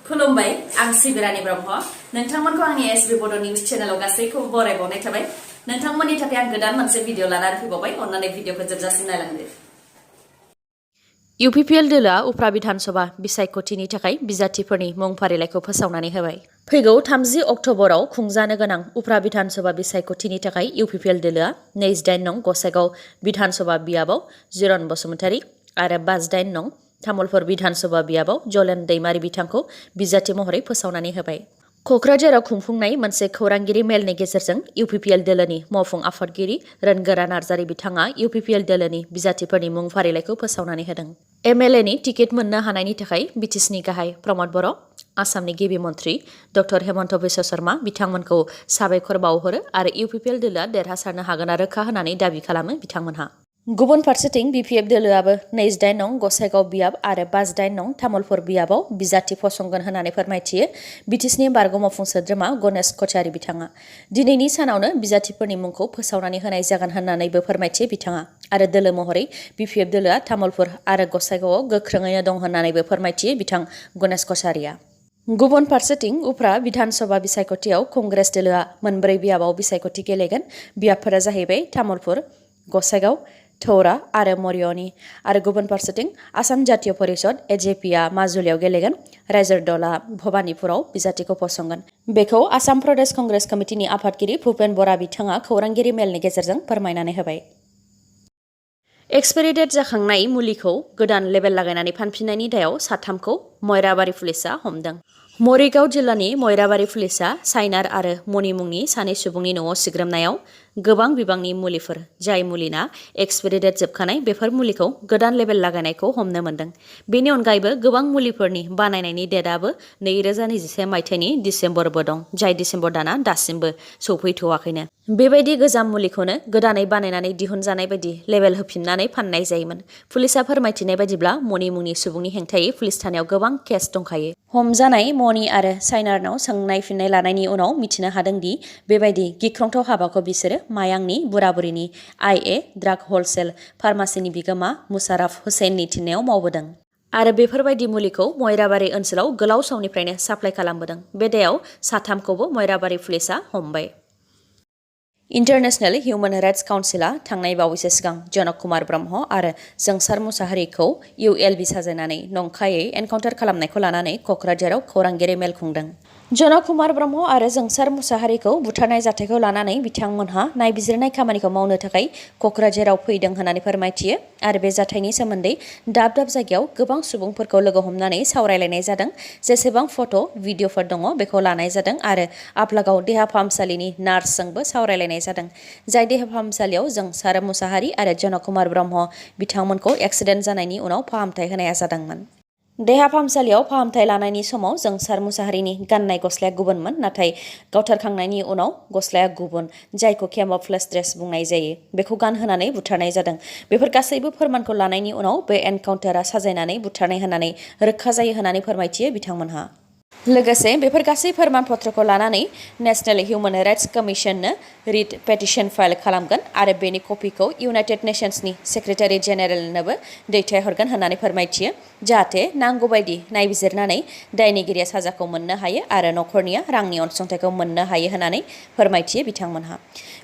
खुलुमबाय आं सिबिरानि ब्रह्म नोंथांमोनखौ आंनि sbbodonews चेनेलाव गासैखौबो बरायबावनाय थाबाय नोंथांमोननि थाखाय आं गोदान मोनसे भिडिअ लानानै फैबावबाय अन्नानै भिडिअखौ जोबजासिम नायलांदो UPPL दोलोआ उफ्रा बिधानसभा बिसायख'थिनि थाखाय बिजाथिफोरनि मुं फारिलाइखौ फोसावनानै होबाय। फैगौ 30 अक्ट'बराव खुंजानो गोनां उफ्रा बिधानसभा बिसायख'थिनि थाखाय UPPL दोलोआ 28 नं गसाइगाव बिधानसभा बियाबाव जिरन बसुमतारी आरो 58 नं तामुलपुर बिधानसभा बियाबाव जलेन दैमारी बिथांखौ बिजाथि महरै फोसावनानै होबाय। क'क्राझाराव खुंफुंनाय मोनसे खौरांगिरि मेलनि गेजेरजों UPPL दोलोनि मावफुं आफादगिरि रोनगोरा नार्जारी बिथाङा UPPL दोलोनि बिजाथिफोरनि मुं फारिलाइखौ फोसावनानै होदों। MLA नि टिकेट मोननो हानायनि थाखाय बिटिसिनि गाहाय प्रमद बर', आसामनि गिबि मन्थ्रि डक्टर हेमन्त बिश्व शर्मा बिथांमोनखौ साबायखर बावहरो आरो UPPL दोलोआ देरहासारनो हागोना रोखा होननानै दाबि खालामो बिथांमोनहा। गुबुन फारसेथिं BPF दोलोआबो 28 नं गसाइगाव बियाब आरो 58 नं तामुलपुर बियाबाव बिजाथि फसंगोन होननानै फोरमायथियो बिटिसिनि बारग' मावफुं सोद्रोमा गणेश कछारी बिथाङा। दिनैनि सानावनो बिजाथिफोरनि मुंखौ फोसावनानै होनाय जागोन होननानैबो फोरमायथियो बिथाङा आरो दोलो महरै BPF दोलोआ तामुलपुर आरो गसाइगावआव गोख्रोङैनो दं होननानैबो फोरमायथियो बिथां गणेश कछारीया। गुबुन फारसेथिं उफ्रा बिधानसभा बिसायख'थियाव कंग्रेस दोलोआ मोनब्रै बियाबाव बिसायख'थि गेलेगोन। बियाबफोरा जाहैबाय तामुलपुर, गसाइगाव, थौरा आरो मरियनि आरो गुबुन फारसेथिं आसाम जातीय परिषद AJPआ माजुलियाव गेलेगोन। रायजो दलआ भबानिपुराव बिजाथिखौ फसंगोन। बेखौ आसाम प्रदेश कंग्रेस कमिटिनि आफादगिरि भुपेन बरा बिथाङा खौरांगिरि मेलनि गेजेरजों फोरमायनानै होबाय। एक्सपायरि डेट जाखांनाय मुलिखौ गोदान लेबेल लागायनानै फानफिननायनि दायाव साथामखौ मयराबारि पुलिसआ हमदों। मरिगाव जिल्लानि मयराबारि पुलिसआ साइनार आरो मणि मुंनि सानै सुबुंनि न'आव सिग्रोमनायाव गोबां बिबांनि मुलिफोर जाय मुलिना एक्सपायरि डेट जोबखानाय बेफोर मुलिखौ गोदान लेबेल लागायनायखौ हमनो मोन्दों। बेनि अनगायैबो गोबां मुलिफोरनि बानायनायनि डेटआबो 2021 मायथाइनि डिसेम्बरबो दं जाय डिसेम्बर दाना दासिमबो सौफैथ'वाखैनो। बेबायदि गोजाम मुलिखौनो गोदानै बानायनानै दिहुनजानाय बायदि लेबेल होफिननानै फाननाय जायोमोन। पुलिसआ फोरमायथिनाय बायदिब्ला मणि मुंनि सुबुंनि हेंथायै पुलिस थानायाव गोबां केस दंखायो। हमजानाय मणि आरो साइनारनाव सोंनाय फिननाय लानायनि उनाव मिथिनो हादोंदि बेबायदि गिख्रंथाव हाबाखौ बिसोरो मायांनि बुराबुरिनि IA ड्राग हलसेल फार्मासिनि बिगोमा मुसाराफ हुसैननि थिननायाव मावबोदों आरो बेफोरबायदि मुलिखौ मयराबारि ओनसोलाव गोलाव समनिफ्रायनो साप्लाय खालामबोदों। बे दायाव साथामखौबो मयराबारि पुलिसआ हमबाय। इन्टारनेशनेल हिउमेन राइट्स काउन्सिलआ थांनाय बावैसो सिगां जनक कुमार ब्रह्म आरो जोंसार मुसाहारिखौ ULB साजायनानै नंखायै एनकाउन्टार खालामनायखौ लानानै क'क्राझाराव खौरांगिरि मेल खुंदों। जनक कुमार ब्रह्म आरो जोंसार मुसाहारिखौ बुथारनाय जाथायखौ लानानै बिथांमोनहा नायबिजिरनाय खामानिखौ मावनो थाखाय क'क्राझाराव फैदों होननानै फोरमायथियो आरो बे जाथायनि सोमोन्दै दाब दाब जायगायाव गोबां सुबुंफोरखौ लोगो हमनानै सावरायलायनाय जादों। जेसेबां फट' भिडिअफोर दङ बेखौ लानाय जादों आरो आफलागाव देहा फाहामसालिनि नार्सजोंबो सावरायलायनाय जादों जाय देहा फाहामसालियाव जोंसार मुसाहारि आरो जनक कुमार ब्रह्म बिथांमोनखौ एक्सिडेन्ट जानायनि उनाव फाहामथाय होनाया जादोंमोन। देहा फाहामसालियाव फाहामथाय लानायनि समाव जोंसार मुसाहारिनि गाननाय गस्लाया गुबुनमोन नाथाय गावथारखांनायनि उनाव गस्लाया गुबुन जायखौ केमफ्लेज ड्रेस बुंनाय जायो बेखौ गानहोनानै बुथारनाय जादों। बेफोर गासैबो फोरमानखौ लानायनि उनाव बे एनकाउन्टारा साजायनानै बुथारनाय होननानै रोखा जायो होननानै फोरमायथियो बिथांमोनहा। लोगोसे बेफोर गासै फोरमान पत्रखौ लानानै नेशनेल हिउमेन राइट्स कमिशननो रिट पेटिशन फाइल खालामगोन आरो बेनि कपिखौ इउनाइटेड नेशन्सनि सेक्रेटारि जेनेरेलनोबो दैथायहरगोन होननानै फोरमायथियो जाहाथे नांगौबायदि नायबिजिरनानै दायनिगिरिया साजाखौ मोननो हायो आरो न'खरनिया रांनि अनसुंथाइखौ मोननो हायो होननानै फोरमायथियो बिथांमोनहा।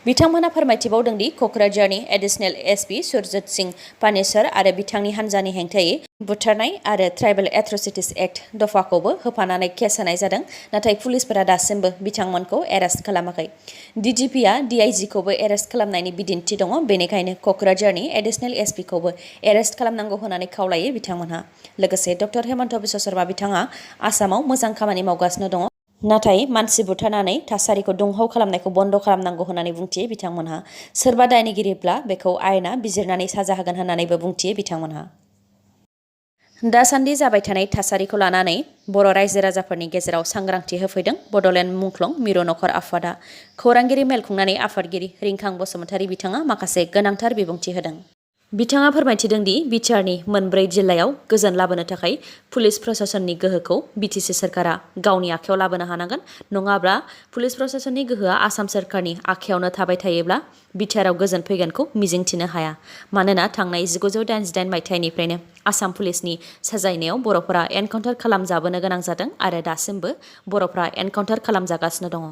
बिथांमोनहा फोरमायथिबावदों दि क'क्राझारनि एडिशनेल SP सुरजित सिंह पानेसर आरो बिथांनि हान्जानि हेंथायै बुथारनाय आरो ट्राइबेल एट्रसिटिज एक्ट दफाखौबो होफानानै केस होनाय जादों नाथाय पुलिसफोरा दासिमबो बिथांमोनखौ एरेस्ट खालामाखै। DGPआ DIGखौबो एरेस्ट खालामनायनि बिदिन्थि दङ बेनिखायनो क'क्राझारनि एडिशनेल SPखौबो एरेस्ट खालामनांगौ होननानै खावलायो बिथांमोनहा। लोगोसे डक्टर हेमन्त बिश्व शर्मा बिथाङा आसामाव मोजां खामानि मावगासिनो दङ नाथाय मानसि बुथारनानै थासारिखौ दुंहाव खालामनायखौ बन्द' खालामनांगौ होननानै बुंथियो बिथांमोनहा। सोरबा दायनिगिरिब्ला बेखौ आयेना बिजिरनानै साजा होगोन होननानैबो बुंथियो बिथांमोनहा। दासान्दि जाबाय थानाय थासारिखौ लानानै बर' रायजो राजाफोरनि गेजेराव सांग्रांथि होफैदों बड'लेण्ड मुंख्लं मिरु नखर आफादा। खौरांगिरि मेल खुंनानै आफादगिरि रिंखां बसुमतारी बिथाङा माखासे गोनांथार बिबुंथि होदों। बिथाङा फोरमायथिदों दि बिटिआरनि मोनब्रै जिल्लायाव गोजोन लाबोनो थाखाय पुलिस प्रशासननि गोहोखौ बिटिसि सोरखारा गावनि आखायाव लाबोनो हानांगोन, नङाब्ला पुलिस प्रशासननि गोहोआ आसाम सोरखारनि आखायावनो थाबाय थायोब्ला बिटिआराव गोजोन फैगोनखौ मिजिंथिनो हाया। मानोना थांनाय 1988 मायथाइनिफ्रायनो आसाम पुलिसनि साजायनायाव बर'फोरा एनकाउन्टार खालामजाबोनो गोनां जादों आरो दासिमबो बर'फोरा एनकाउन्टार खालामजागासिनो दङ।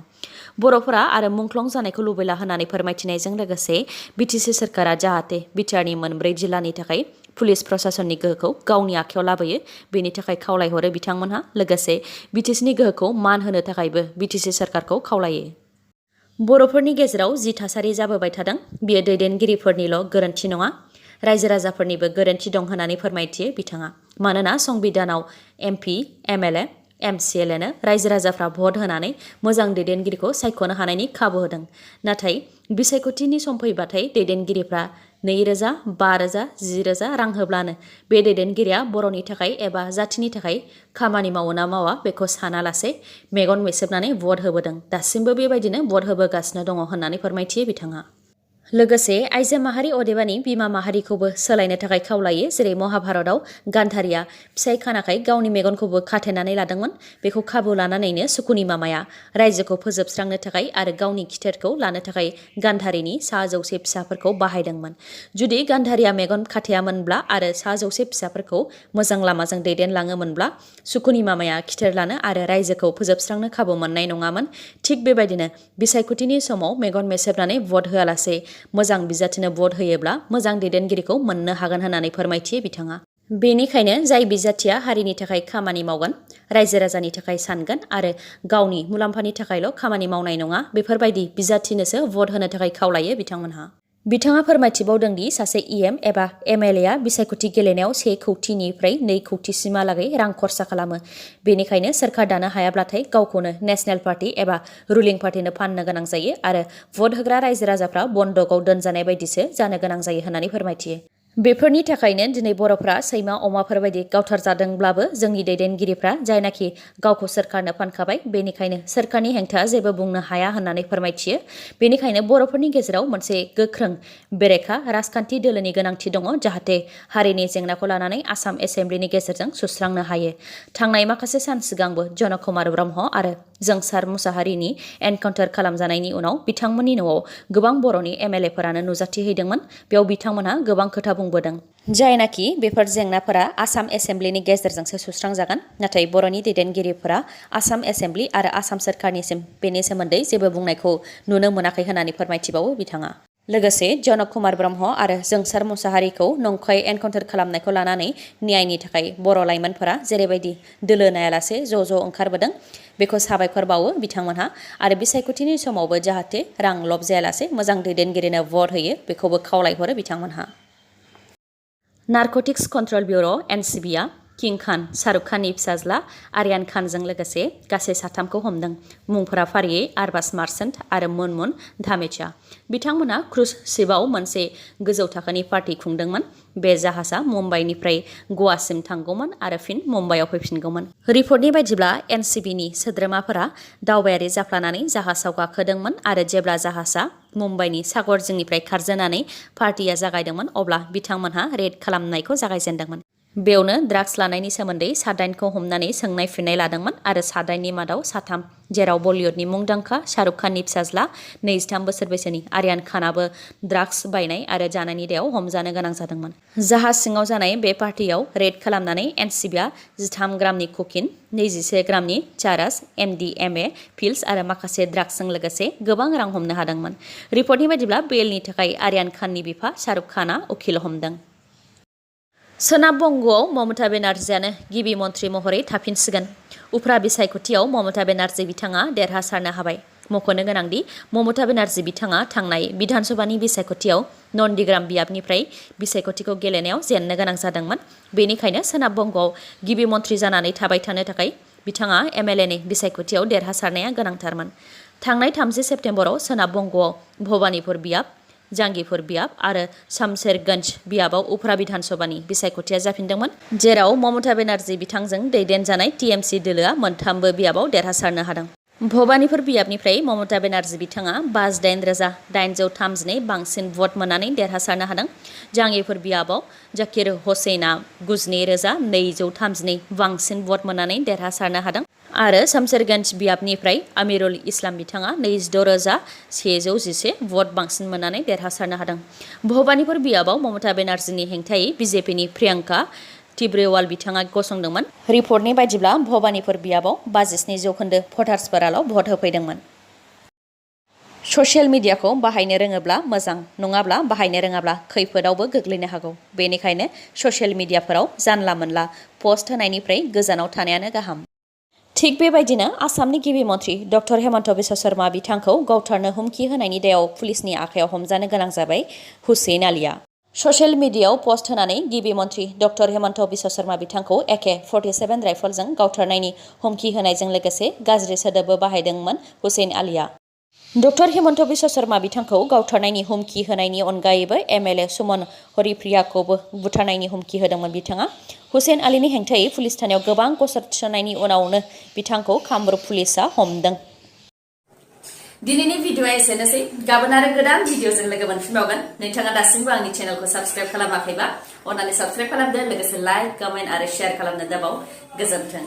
बर'फोरा आरो मुंख्लं जानायखौ लुबैला होननानै फोरमायथिनायजों लोगोसे बिटिसि सोरखारा जाहाथे बिटिआरनि मोनब्रै जिल्लानि थाखाय पुलिस प्रशासननि गोहोखौ गावनि आखायाव लाबोयो बेनि थाखाय खावलायहरो बिथांमोनहा। लोगोसे बिटिसिनि गोहोखौ मान होनो थाखायबो बिटिसि सोरखारखौ खावलायो। बर'फोरनि गेजेराव जि थासारि जाबोबाय थादों बियो दैदेनगिरिफोरनिल' गोरोन्थि नङा, रायजो राजाफोरनिबो गोरोन्थि दं होननानै फोरमायथियो बिथाङा। मानोना संबिधानाव एमपि, एमएलए, एमसिएलएनो रायजो राजाफ्रा भट होनानै मोजां दैदेनगिरिखौ सायख'नो हानायनि खाबु होदों। नाथाय बिसायख'थिनि सम फैबाथाय दैदेनगिरिफ्रा 2,000, 5,000, 10,000 रां होब्लानो बे दैदेनगिरिया बर'नि थाखाय एबा जाथिनि थाखाय खामानि मावो ना मावा बेखौ सानालासे मेगन मेसेबनानै भट होबोदों। दासिमबो बेबायदिनो भट होबोगासिनो दङ होननानै फोरमायथियो बिथाङा। लोगोसे आइजो माहारि अदेबानि बिमा माहारिखौबो सोलायनो थाखाय खावलायो। जेरै महाभारतआव गान्धारिया फिसाय खानाखाय गावनि मेगनखौबो खाथेनानै लादोंमोन। बेखौ खाबु लानानैनो सुकुनि मामाया रायजोखौ फोजोबस्रांनो थाखाय आरो गावनि खिथेरखौ लानो थाखाय गान्धारिनि 100 फिसाफोरखौ बाहायदोंमोन। जुदि गान्धारिया मेगन खाथेयामोनब्ला आरो 100 फिसाफोरखौ मोजां लामाजों दैदेनलाङोमोनब्ला सुकुनि मामाया खिथेर लानो आरो रायजोखौ फोजोबस्रांनो खाबु मोननाय नङामोन। थिग बेबायदिनो बिसायख'थिनि समाव मेगन मेसेबनानै भट होआलासे मोजां बिजाथिनो भट होयोब्ला मोजां दैदेनगिरिखौ मोननो हागोन होननानै फोरमायथियो बिथाङा। बेनिखायनो जाय बिजाथिया हारिनि थाखाय खामानि मावगोन, रायजो राजानि थाखाय सानगोन आरो गावनि मुलाम्फानि थाखायल' खामानि मावनाय नङा, बेफोरबायदि बिजाथिनोसो भट होनो थाखाय खावलायो बिथांमोनहा। बिथाङा फोरमायथिबावदों दि सासे इएम एबा एमएलएआ बिसायख'थि गेलेनायाव 1 कौटिनिफ्राय 2 कौटिसिमहालागै रां खरसा खालामो। बेनिखायनो सोरखार दानो हायाब्लाथाय गावखौनो नेशनेल पार्टी एबा रुलिं पार्टीनो फाननो गोनां जायो आरो भट होग्रा रायजो राजाफ्रा बन्दकआव दोनजानाय बायदिसो जानो गोनां जायो होननानै फोरमायथियो। बेफोरनि थाखायनो दिनै बर'फ्रा सैमा अमाफोरबायदि गावथारजादोंब्लाबो जोंनि दैदेनगिरिफ्रा जायनाखि गावखौ सोरखारनो फानखाबाय, बेनिखायनो सोरखारनि हेंथा जेबो बुंनो हाया होननानै फोरमायथियो। बेनिखायनो बर'फोरनि गेजेराव मोनसे गोख्रों बेरेखा राजखान्थि दोलोनि गोनांथि दङ, जाहाथे हारिनि जेंनाखौ लानानै आसाम एसेम्ब्लिनि गेजेरजों सुस्रांनो हायो। थांनाय माखासे सान सिगांबो जन कुमार ब्रह्म आरो जोंसार मुसाहारिनि एनकाउन्टार खालामजानायनि उनाव बिथांमोननि न'आव गोबां बर'नि एमएलएफोरानो नुजाथिहैदोंमोन। बेयाव बिथांमोनहा गोबां खोथा बुंबोदों, जायनाखि बेफोर जेंनाफोरा आसाम एसेम्ब्लिनि गेजेरजोंसो सुस्रांजागोन। नाथाय बर'नि दैदेनगिरिफोरा आसाम एसेम्ब्लि आरो आसाम सोरखारनिसिम बेनि सोमोन्दै जेबो बुंनायखौ नुनो मोनाखै होननानै फोरमायथिबावो बिथाङा। लोगोसे जन कुमार ब्रह्म आरो जोंसार मुसाहारिखौ नंखाय एनकाउन्टार खालामनायखौ लानानै न्यायनि थाखाय बर' लाइमोनफोरा जेरैबायदि दोलो नायालासे ज' ओंखारबोदों, बेखौ साबायखर बावो बिथांमोनहा। आरो बिसायख'थिनि समावबो जाहाथे रां लब जायालासे मोजां दैदेनगिरिनो भट होयो बेखौबो खावलायहरो बिथांमोनहा। नारकटिक्स कन्ट्रल ब्युर' एनसिबिआ किं खान, शाहरुख खाननि फिसाज्ला आर्यान खानजों लोगोसे गासै 3खौ हमदों। मुंफोरा फारियै आरबाज मार्चेन्ट आरो मुनमुन धामेचा। बिथांमोना क्रुज शिपआव मोनसे गोजौ थाखोनि पार्टी खुंदोंमोन। बे जाहाजा मुम्बाइनिफ्राय गवासिम थांगौमोन आरो फिन मुम्बाइआव फैफिनगौमोन। रिपर्टनि बायदिब्ला एनसिबिनि सोद्रोमाफोरा दावबायारि जाफ्लानानै जाहाजाव गाखोदोंमोन आरो जेब्ला जाहाजा मुम्बाइनि सागर जिंनिफ्राय खारजेननानै पार्टीया जागायदोंमोन, अब्ला बिथांमोनहा रेड खालामनायखौ जागायजेनदोंमोन। बेयावनो ड्राग्स लानायनि सोमोन्दै 7खौ हमनानै सोंनाय फिननाय लादोंमोन आरो 7नि मादाव 3, जेराव बलिउडनि मुंदांखा शाहरुख खाननि फिसाज्ला 23 बोसोर बैसोनि आर्यान खानाबो ड्राग्स बायनाय आरो जानायनि दायाव हमजानो गोनां जादोंमोन। जाहाज सिङाव जानाय बे पार्टीयाव रेड खालामनानै एनसिबिआ 13 ग्रामनि ककिन, 21 ग्रामनि चारास, एमडिएमए पिल्स आरो माखासे ड्राग्सजों लोगोसे गोबां रां हमनो हादोंमोन। रिपर्टनि बायदिब्ला बेलनि थाखाय आर्यान खाननि बिफा शाहरुख खाना उखिल हमदों। सोनाब बंग'आव ममता बेनार्जीआनो गिबि मन्थ्रि महरै थाफिनसिगोन। उफ्रा बिसायख'थियाव ममता बेनार्जी बिथाङा देरहासारनो हाबाय। मख'नो गोनांदि ममता बेनार्जी बिथाङा थांनाय बिधानसभानि बिसायख'थियाव नन्दीग्राम बियाबनिफ्राय बिसायख'थिखौ गेलेनायाव जेननो गोनां जादोंमोन। बेनिखायनो सोनाब बंग'आव गिबि मन्थ्रि जानानै थाबाय थानो थाखाय बिथाङा एमएलएनि बिसायख'थियाव देरहासारनाया गोनांथारमोन। थांनाय 30 सेप्तेम्बराव सोनाब बंग'आव भबानिपुर बियाब, जांगिपुर बियाब आरो शामशेरगन्ज बियाबाव उफ्रा बिधानसभानि बिसायख'थिया जाफिनदोंमोन, जेराव ममता बेनार्जी बिथांजों दैदेनजानाय टिएमसि दोलोआ मोनथामबो बियाबाव देरहासारनो हादों। भबानिपुर बियाबनिफ्राय ममता बेनार्जी बिथाङा 58,832 बांसिन भट मोननानै देरहासारनो हादों। जांगिफोर बियाबाव जाकिर हुसैना 92,232 बांसिन भट मोननानै देरहासारनो हादों आरो शमशेरगंज बियाबनिफ्राय आमिरुल इस्लाम बिथाङा 26,111 भट बांसिन मोननानै देरहासारनो हादों। भबानिपुर बियाबाव ममता बेनार्जीनि हेंथायै बिजेपिनि प्रियंका तिब्रेवाल बिथाङा गसंदोंमोन। रिपर्टनि बायदिब्ला भबानिपुर बियाबाव 57% भटार्सफोराल' भट होफैदोंमोन। ससियेल मिडियाखौ बाहायनो रोङोब्ला मोजां, नङाब्ला बाहायनो रोङाब्ला खैफोदावबो गोग्लैनो हागौ। बेनिखायनो ससियेल मिडियाफोराव जानला मोनला पस्ट होनायनिफ्राय गोजानाव थानायानो गाहाम। थिग बेबायदिनो आसामनि गिबि मन्थ्रि डक्टर हेमन्त बिश्व शर्मा बिथांखौ गावथारनो हुमखि होनायनि दायाव पुलिसनि आखायाव हमजानो गोनां जाबाय हुसैन आलीआ। ससियेल मिडियायाव पस्ट होनानै गिबि मन्थ्रि डक्टर हेमन्त बिश्व शर्मा बिथांखौ AK-47 राइफलजों गावथारनायनि हुमखि होनायजों लोगोसे गाज्रि सोदोबबो बाहायदोंमोन हुसैन आलीआ। डक्टर हेमन्त बिश्व शर्मा बिथांखौ गावथारनायनि हुमखि होनायनि अनगायैबो MLA सुमन हरिप्रियाखौबो बुथारनायनि हुमखि होदोंमोन बिथाङा। हुसैन आलीनि हेंथायै पुलिस थानायाव गोबां गसर थिसननायनि उनावनो बिथांखौ कामरुप पुलिसआ हमदों। दिनैनि भिडिअआ एसेनोसै। गाबोन आरो गोदान भिडिअजों लोगो मोनफिनबावगोन। नोंथाङा दासिमबो आंनि चेनेलखौ साबस्क्राइब खालामाखैबा अन्नानै साबस्क्राइब खालामदो, लोगोसे लाइक, कमेन्ट आरो शेयार खालामनो दाबाव। गोजोन्थों।